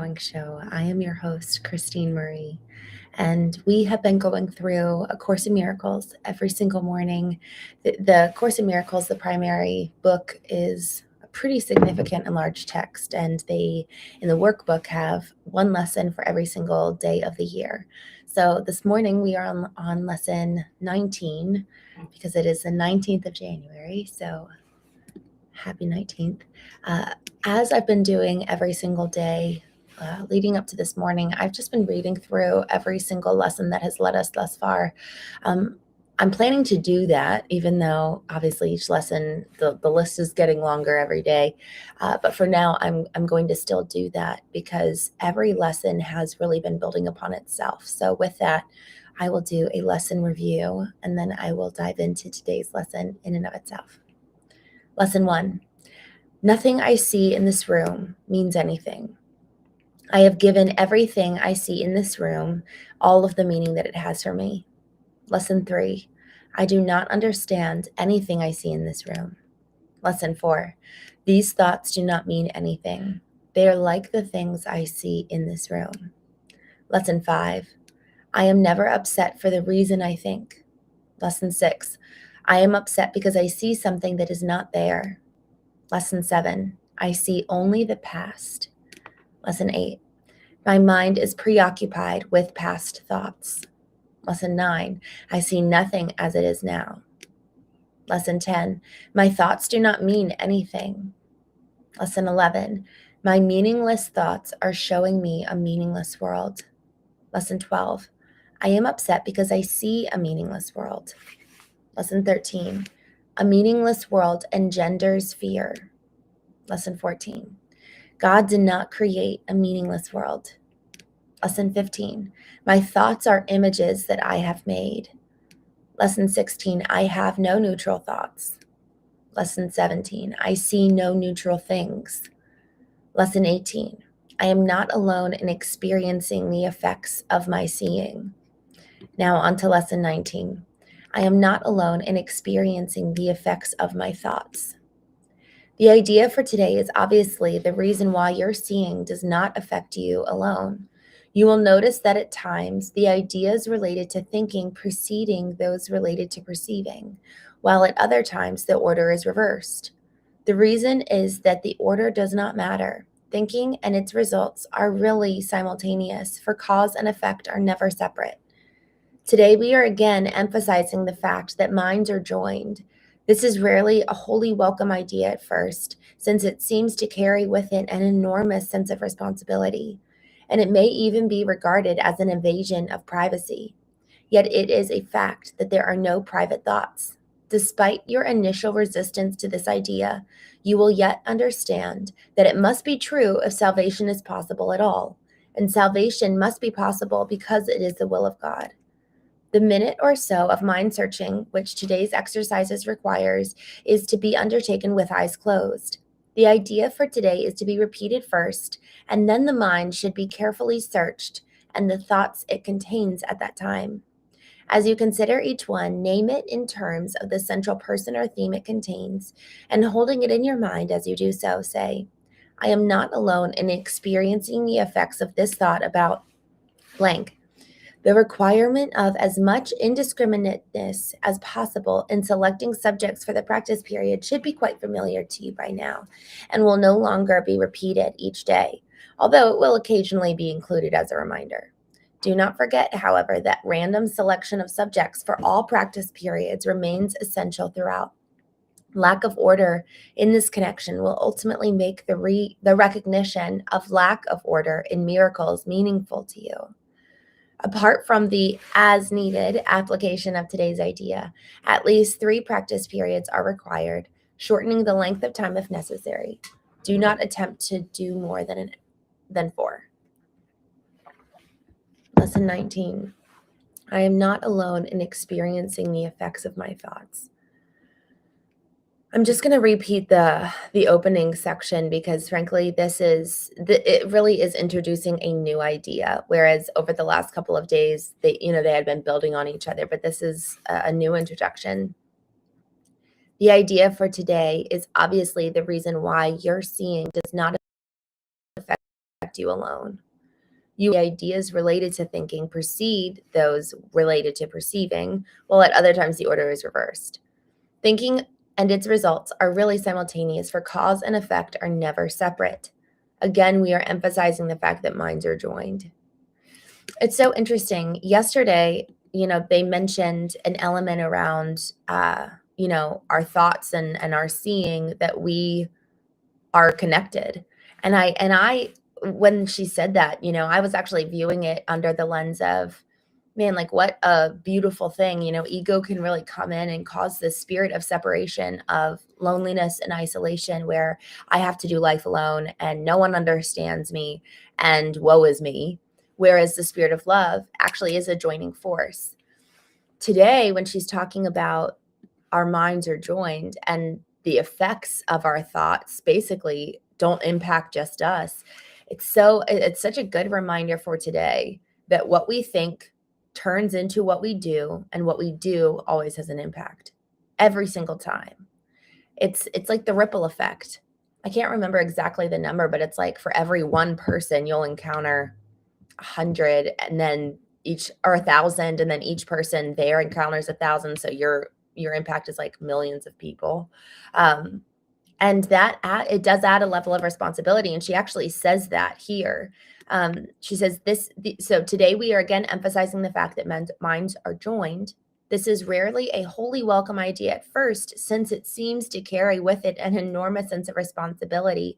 Drawing Show. I am your host, Christene Marie, and we have been going through A Course in Miracles every single morning. The Course in Miracles, the primary book, is a pretty significant and large text, and they, in the workbook, have one lesson for every single day of the year. So this morning we are on lesson 19 because it is the 19th of January, so happy 19th. As I've been doing every single day leading up to this morning, I've just been reading through every single lesson that has led us thus far. I'm planning to do that, even though obviously each lesson, the list is getting longer every day. But for now, I'm going to still do that because every lesson has really been building upon itself. So with that, I will do a lesson review, and then I will dive into today's lesson in and of itself. Lesson 1. Nothing I see in this room means anything. I have given everything I see in this room all of the meaning that it has for me. Lesson 3. I do not understand anything I see in this room. Lesson 4. These thoughts do not mean anything. They are like the things I see in this room. Lesson 5. I am never upset for the reason I think. Lesson 6. I am upset because I see something that is not there. Lesson 7. I see only the past. Lesson 8. My mind is preoccupied with past thoughts. Lesson 9. I see nothing as it is now. Lesson 10. My thoughts do not mean anything. Lesson 11. My meaningless thoughts are showing me a meaningless world. Lesson 12. I am upset because I see a meaningless world. Lesson 13. A meaningless world engenders fear. Lesson 14. God did not create a meaningless world. Lesson 15. My thoughts are images that I have made. Lesson 16. I have no neutral thoughts. Lesson 17. I see no neutral things. Lesson 18. I am not alone in experiencing the effects of my seeing. Now on to lesson 19. I am not alone in experiencing the effects of my thoughts. The idea for today is obviously the reason why your seeing does not affect you alone. You will notice that at times the ideas related to thinking preceding those related to perceiving, while at other times the order is reversed. The reason is that the order does not matter. Thinking and its results are really simultaneous, for cause and effect are never separate. Today, we are again emphasizing the fact that minds are joined. This is rarely a wholly welcome idea at first, since it seems to carry with it an enormous sense of responsibility, and it may even be regarded as an invasion of privacy. Yet it is a fact that there are no private thoughts. Despite your initial resistance to this idea, you will yet understand that it must be true if salvation is possible at all, and salvation must be possible because it is the will of God. The minute or so of mind searching, which today's exercises requires, is to be undertaken with eyes closed. The idea for today is to be repeated first, and then the mind should be carefully searched and the thoughts it contains at that time. As you consider each one, name it in terms of the central person or theme it contains, and holding it in your mind as you do so, say, I am not alone in experiencing the effects of this thought about blank. The requirement of as much indiscriminateness as possible in selecting subjects for the practice period should be quite familiar to you by now, and will no longer be repeated each day, although it will occasionally be included as a reminder. Do not forget, however, that random selection of subjects for all practice periods remains essential throughout. Lack of order in this connection will ultimately make the recognition of lack of order in miracles meaningful to you. Apart from the as-needed application of today's idea, at least 3 practice periods are required, shortening the length of time if necessary. Do not attempt to do more than 4. Lesson 19. I am not alone in experiencing the effects of my thoughts. I'm just going to repeat the opening section because, frankly, it really is introducing a new idea. Whereas over the last couple of days, they had been building on each other, but this is a new introduction. The idea for today is obviously the reason why your seeing does not affect affect you alone. You ideas related to thinking precede those related to perceiving, while at other times the order is reversed. Thinking and its results are really simultaneous, for cause and effect are never separate. Again, we are emphasizing the fact that minds are joined. It's so interesting. Yesterday, they mentioned an element around, our thoughts and our seeing, that we are connected. And I, when she said that, I was actually viewing it under the lens of, man, like, what a beautiful thing. Ego can really come in and cause this spirit of separation, of loneliness and isolation, where I have to do life alone and no one understands me and woe is me. Whereas the spirit of love actually is a joining force. Today, when she's talking about our minds are joined and the effects of our thoughts basically don't impact just us, it's such a good reminder for today that what we think turns into what we do, and what we do always has an impact every single time. It's like the ripple effect. I can't remember exactly the number, but it's like for every one person you'll encounter 100, and then each, or 1,000, and then each person there encounters 1,000. So your impact is like millions of people. And it does add a level of responsibility. And she actually says that here. She says so today we are again emphasizing the fact that minds are joined. This is rarely a wholly welcome idea at first, since it seems to carry with it an enormous sense of responsibility,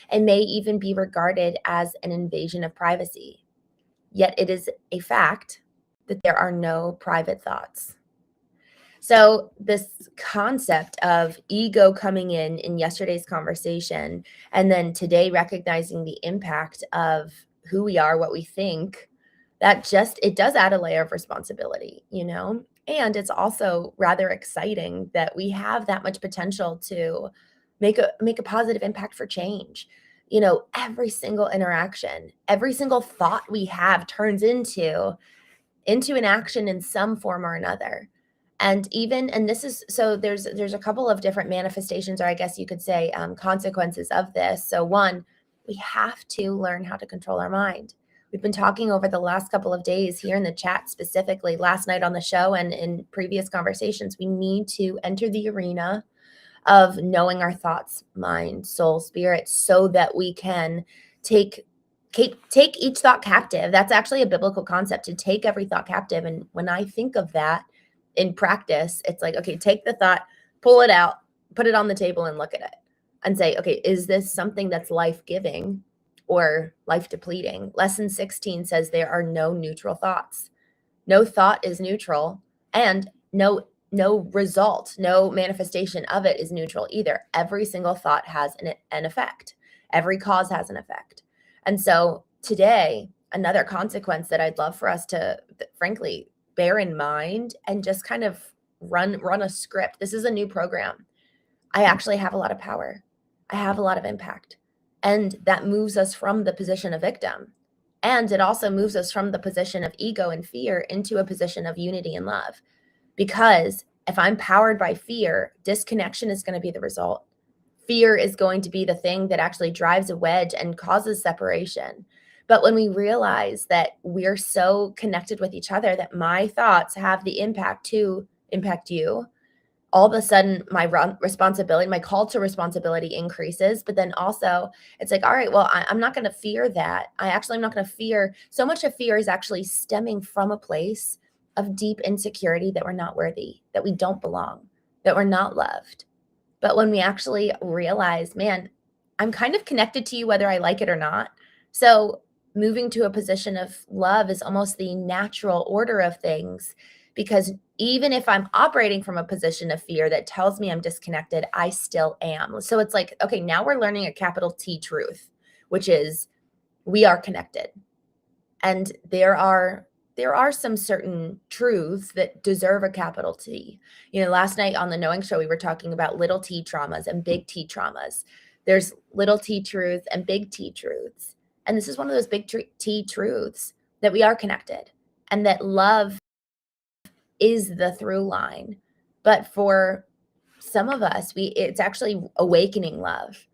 and may even be regarded as an invasion of privacy. Yet it is a fact that there are no private thoughts. So this concept of ego coming in yesterday's conversation, and then today recognizing the impact of who we are, what we think, it does add a layer of responsibility, And it's also rather exciting that we have that much potential to make a positive impact for change. Every single interaction, every single thought we have turns into an action in some form or another. And this is, so there's a couple of different manifestations, or I guess you could say consequences of this. So one, we have to learn how to control our mind. We've been talking over the last couple of days here in the chat, specifically last night on the show and in previous conversations. We need to enter the arena of knowing our thoughts, mind, soul, spirit, so that we can take each thought captive. That's actually a biblical concept, to take every thought captive. And when I think of that in practice, it's like, okay, take the thought, pull it out, put it on the table and look at it and say, okay, is this something that's life-giving or life-depleting? Lesson 16 says there are no neutral thoughts. No thought is neutral, and no result, no manifestation of it is neutral either. Every single thought has an effect. Every cause has an effect. And so today, another consequence that I'd love for us to, frankly, bear in mind and just kind of run a script. This is a new program. I actually have a lot of power. I have a lot of impact. And that moves us from the position of victim. And it also moves us from the position of ego and fear into a position of unity and love. Because if I'm powered by fear, disconnection is going to be the result. Fear is going to be the thing that actually drives a wedge and causes separation. But when we realize that we're so connected with each other, that my thoughts have the impact to impact you, all of a sudden my responsibility, my call to responsibility increases. But then also it's like, all right, well, I'm not going to fear that. I'm not going to fear. So much of fear is actually stemming from a place of deep insecurity that we're not worthy, that we don't belong, that we're not loved. But when we actually realize, man, I'm kind of connected to you whether I like it or not. So moving to a position of love is almost the natural order of things, because even if I'm operating from a position of fear that tells me I'm disconnected, I still am. So it's like, okay, now we're learning a capital T truth, which is we are connected. And there are some certain truths that deserve a capital T. Last night on the Knowing Show, we were talking about little T traumas and big T traumas. There's little T truths and big T truths. And this is one of those big T truths, that we are connected and that love is the through line. But for some of us, it's actually awakening love,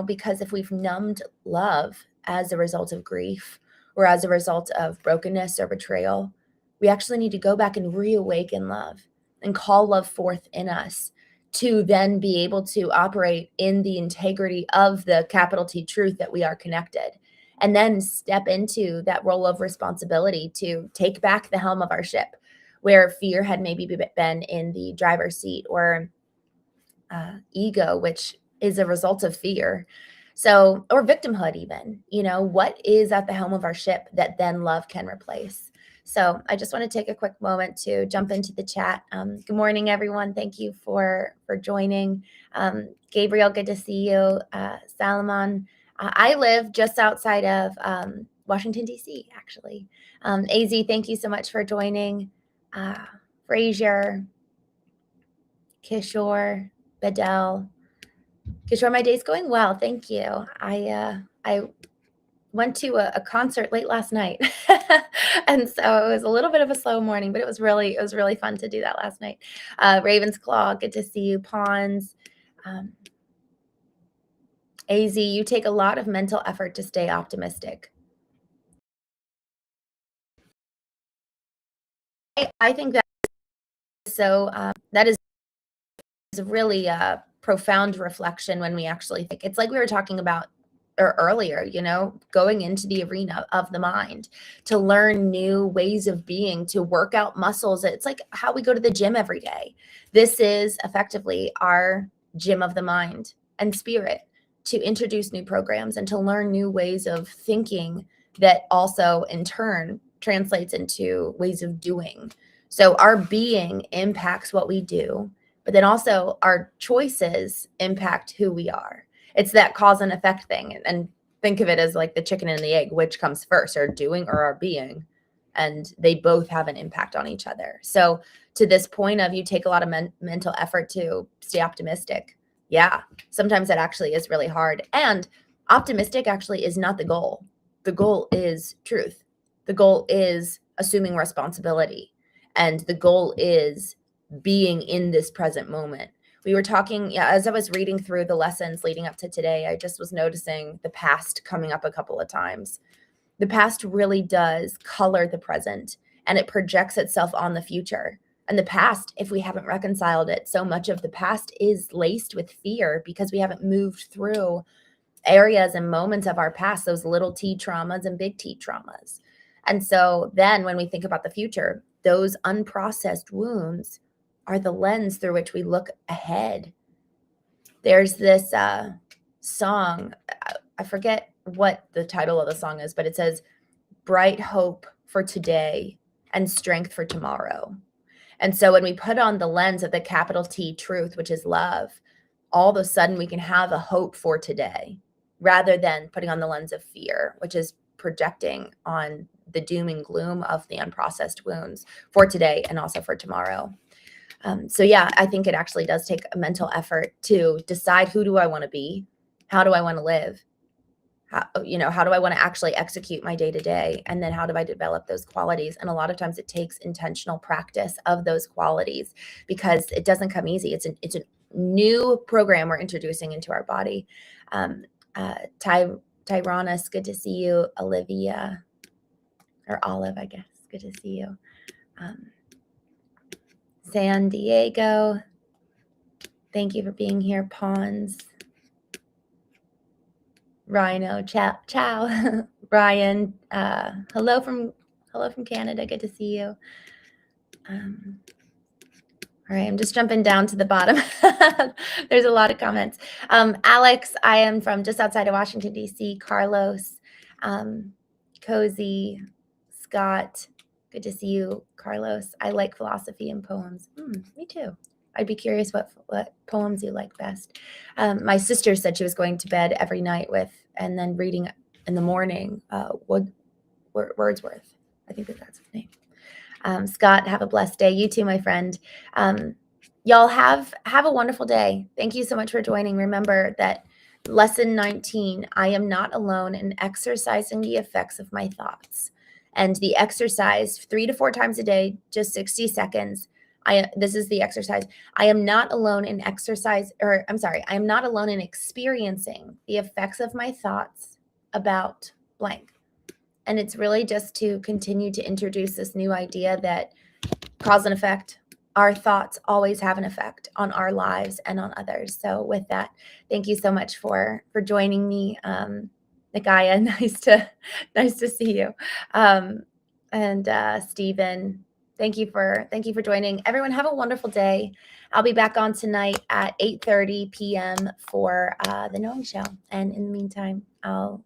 because if we've numbed love, as a result of grief or as a result of brokenness or betrayal. We actually need to go back and reawaken love and call love forth in us to then be able to operate in the integrity of the capital T truth that we are connected, and then step into that role of responsibility to take back the helm of our ship where fear had maybe been in the driver's seat, or ego, which is a result of fear. So, or victimhood, even, what is at the helm of our ship that then love can replace? So, I just want to take a quick moment to jump into the chat. Good morning, everyone. Thank you for joining. Gabriel, good to see you. Salomon, I live just outside of Washington, D.C., actually. AZ, thank you so much for joining. Frazier, Kishore, Bedell. Kishore, my day's going well. Thank you. I went to a concert late last night. And so it was a little bit of a slow morning, but it was really fun to do that last night. Raven's Claw, good to see you. Pawns. AZ, you take a lot of mental effort to stay optimistic. I think that is a really profound reflection when we actually think. It's like we were talking about earlier, going into the arena of the mind to learn new ways of being, to work out muscles. It's like how we go to the gym every day. This is effectively our gym of the mind and spirit, to introduce new programs and to learn new ways of thinking that also in turn translates into ways of doing. So our being impacts what we do, but then also our choices impact who we are. It's that cause and effect thing. And think of it as like the chicken and the egg, which comes first, our doing or our being? And they both have an impact on each other. So to this point of, you take a lot of mental effort to stay optimistic. Yeah, sometimes that actually is really hard. And optimistic actually is not the goal. The goal is truth. The goal is assuming responsibility. And the goal is being in this present moment. We were talking, as I was reading through the lessons leading up to today, I just was noticing the past coming up a couple of times. The past really does color the present, and it projects itself on the future. And the past, if we haven't reconciled it, so much of the past is laced with fear because we haven't moved through areas and moments of our past, those little T traumas and big T traumas. And so then when we think about the future, those unprocessed wounds are the lens through which we look ahead. There's this song, I forget what the title of the song is, but it says, bright hope for today and strength for tomorrow. And so when we put on the lens of the capital T truth, which is love, all of a sudden we can have a hope for today rather than putting on the lens of fear, which is projecting on the doom and gloom of the unprocessed wounds for today and also for tomorrow. So yeah, I think it actually does take a mental effort to decide, who do I want to be? How do I want to live? How do I want to actually execute my day to day? And then how do I develop those qualities? And a lot of times it takes intentional practice of those qualities because it doesn't come easy. It's a new program we're introducing into our body. Tyrannus, good to see you. Olivia, or Olive, I guess. Good to see you. San Diego, thank you for being here. Pawns, Rhino, ciao. Ryan, hello from Canada. Good to see you. All right, I'm just jumping down to the bottom. There's a lot of comments. Alex, I am from just outside of Washington, D.C. Carlos, Cozy, Scott, good to see you, Carlos. I like philosophy and poems. Me too. I'd be curious what poems you like best. My sister said she was going to bed every night and then reading in the morning Wordsworth. I think that's his name. Scott, have a blessed day. You too, my friend. Y'all have a wonderful day. Thank you so much for joining. Remember that lesson 19, I am not alone in exercising the effects of my thoughts. And the exercise 3 to 4 times a day, just 60 seconds. This is the exercise. I am not alone in I am not alone in experiencing the effects of my thoughts about blank. And it's really just to continue to introduce this new idea that cause and effect, our thoughts always have an effect on our lives and on others. So with that, thank you so much for joining me. Nakaya, nice to see you. And Stephen, thank you for joining. Everyone, have a wonderful day. I'll be back on tonight at 8:30 p.m. for the Knowing Show. And in the meantime, I'll